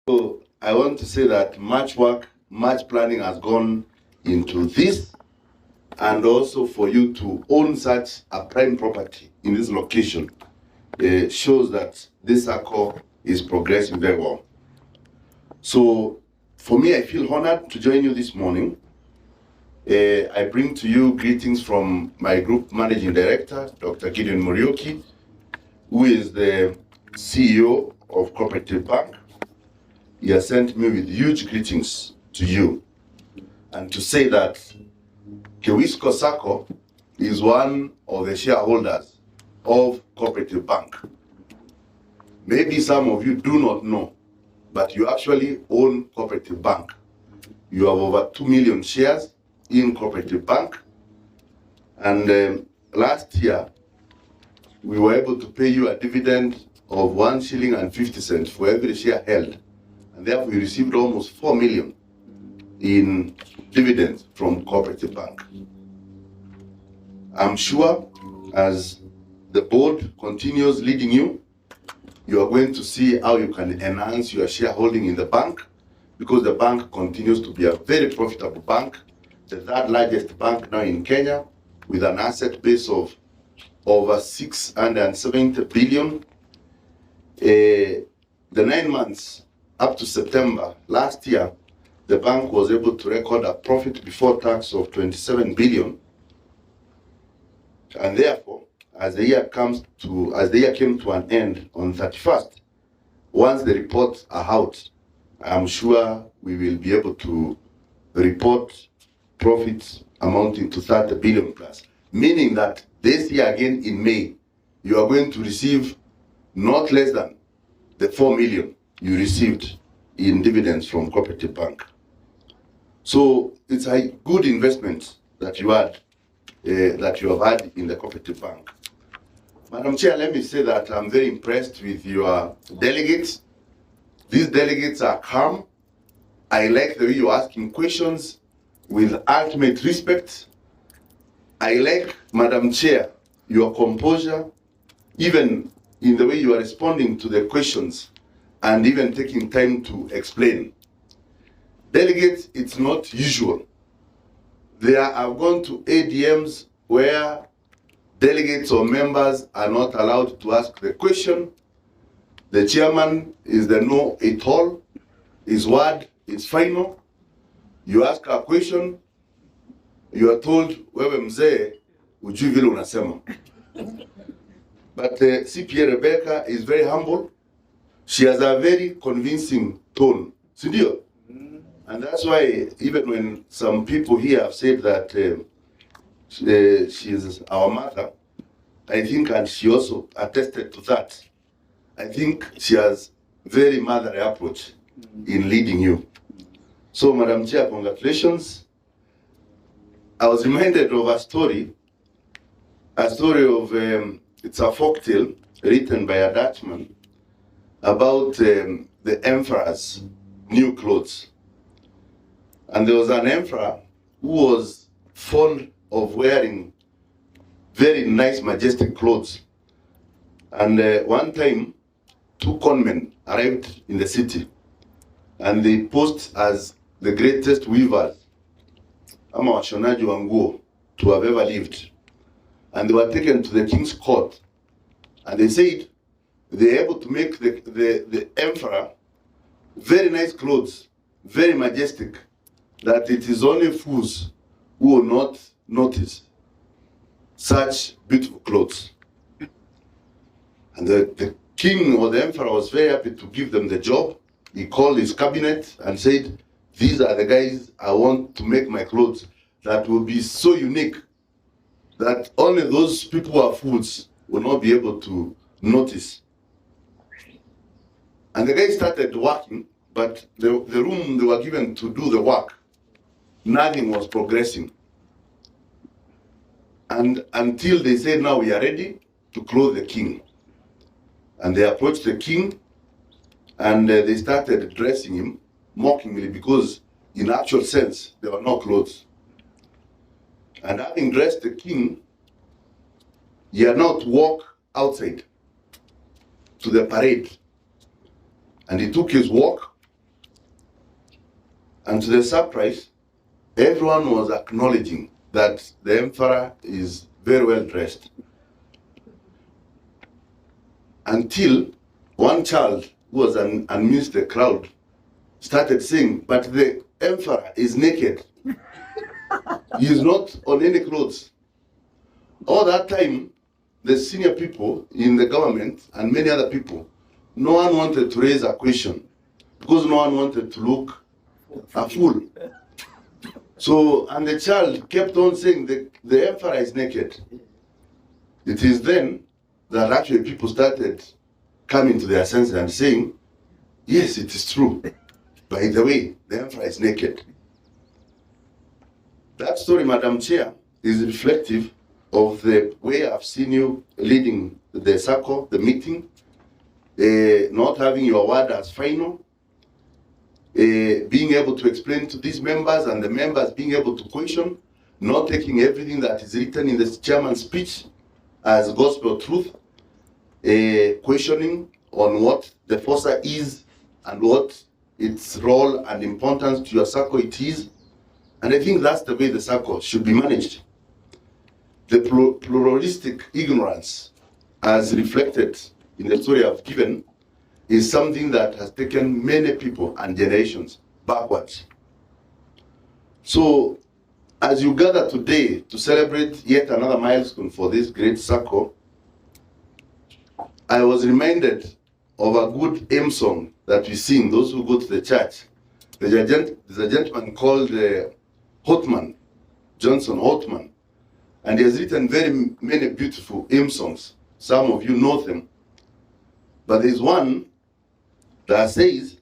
So I want to say that much work, much planning has gone into this, and also for you to own such a prime property in this location shows that this circle is progressing very well. So for me, I feel honored to join you this morning. I bring to you greetings from my group managing director, Dr. Gideon Morioki, who is the CEO of Cooperative Bank. He has sent me with huge greetings to you, and to say that Kewisco Sacco is one of the shareholders of Cooperative Bank. Maybe some of you do not know, but you actually own Cooperative Bank. You have over 2 million shares in Cooperative Bank, and last year we were able to pay you a dividend of 1 shilling and 50 cents for every share held, and therefore we received almost 4 million in dividends from Cooperative Bank. I'm sure as the board continues leading you, you are going to see how you can enhance your shareholding in the bank, because the bank continues to be a very profitable bank, the third largest bank now in Kenya, with an asset base of over 670 billion. The 9 months up to September last year, the bank was able to record a profit before tax of 27 billion. And therefore, as the year came to an end on 31st, once the reports are out, I'm sure we will be able to report profits amounting to 30 billion plus, meaning that this year again in May, you are going to receive not less than the 4 million you received in dividends from Cooperative Bank. So it's a good investment that you have had in the Cooperative Bank. Madam Chair, let me say that I'm very impressed with your delegates. These delegates are calm. I like the way you're asking questions with ultimate respect. I like, Madam Chair, your composure, even in the way you are responding to the questions and even taking time to explain. Delegates, it's not usual. I've gone to ADMs where delegates or members are not allowed to ask the question. The chairman is the know-it-all. His word is final. You ask a question, you are told, wewe mzee, ujui vile unasema. But CPA Rebecca is very humble. She has a very convincing tone. Sindio? And that's why even when some people here have said that she is our mother, I think, and she also attested to that, I think she has very motherly approach in leading you. So, Madam Chair, congratulations. I was reminded of a story of, it's a folktale written by a Dutchman about the emperor's new clothes. And there was an emperor who was fond of wearing very nice, majestic clothes. And one time, 2 conmen arrived in the city, and they posed as the greatest weavers, ama washonaji wa nguo, to have ever lived. And they were taken to the king's court, and they said they're able to make the emperor very nice clothes, very majestic, that it is only fools who will not notice such beautiful clothes. And the king or the emperor was very happy to give them the job. He called his cabinet and said, these are the guys I want to make my clothes that will be so unique that only those people who are fools will not be able to notice. And the guys started working, but the room they were given to do the work, nothing was progressing. And until they said, now we are ready to clothe the king. And they approached the king, and they started dressing him mockingly, because in actual sense, there were no clothes. And having dressed the king, he had now to walk outside to the parade. And he took his walk, And to their surprise, everyone was acknowledging that the emperor is very well dressed. Until one child who was amidst the crowd started saying, but the emperor is naked. He is not on any clothes. All that time, the senior people in the government and many other people, no one wanted to raise a question because no one wanted to look a fool. So, and the child kept on saying the emperor is naked. It is then that actually people started coming to their senses and saying, yes, it is true. By the way, the emperor is naked. That story, Madam Chair, is reflective of the way I've seen you leading the circle, the meeting, not having your word as final, being able to explain to these members and the members being able to question, not taking everything that is written in the chairman's speech as gospel truth, questioning on what the FOSA is and what its role and importance to your circle it is. And I think that's the way the circle should be managed. The pluralistic ignorance, as reflected in the story I've given, is something that has taken many people and generations backwards. So, as you gather today to celebrate yet another milestone for this great circle, I was reminded of a good hymn song that we sing, those who go to the church. There's a gentleman called Hotman, Johnson Hotman, and he has written very many beautiful hymn songs. Some of you know them. But there's one that says,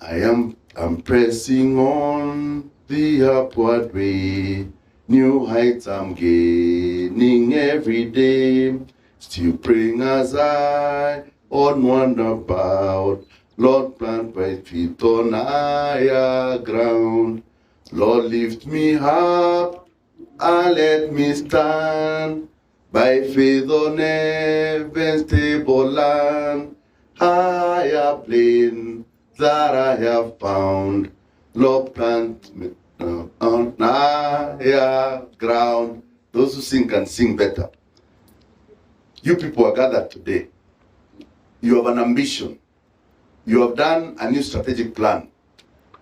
I'm pressing on the upward way, new heights I'm gaining every day, still praying as I onward about, Lord, plant my feet on higher ground, Lord, lift me up and let me stand by faith on heaven's stable land, higher plane that I have found, Lord, plant me on higher ground. Those who sing can sing better. You people are gathered today. You have an ambition. You have done a new strategic plan.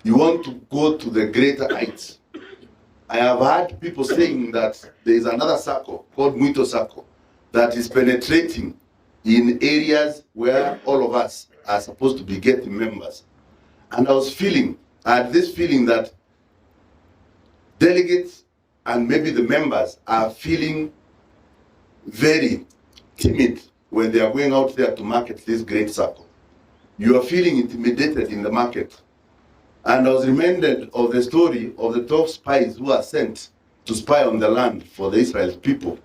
You want to go to the greater heights. I have heard people saying that there is another circle called Muito Circle that is penetrating in areas where all of us are supposed to be getting members. And I had this feeling that delegates and maybe the members are feeling very timid when they are going out there to market this great circle. You are feeling intimidated in the market. And I was reminded of the story of the 12 spies who are sent to spy on the land for the Israel people.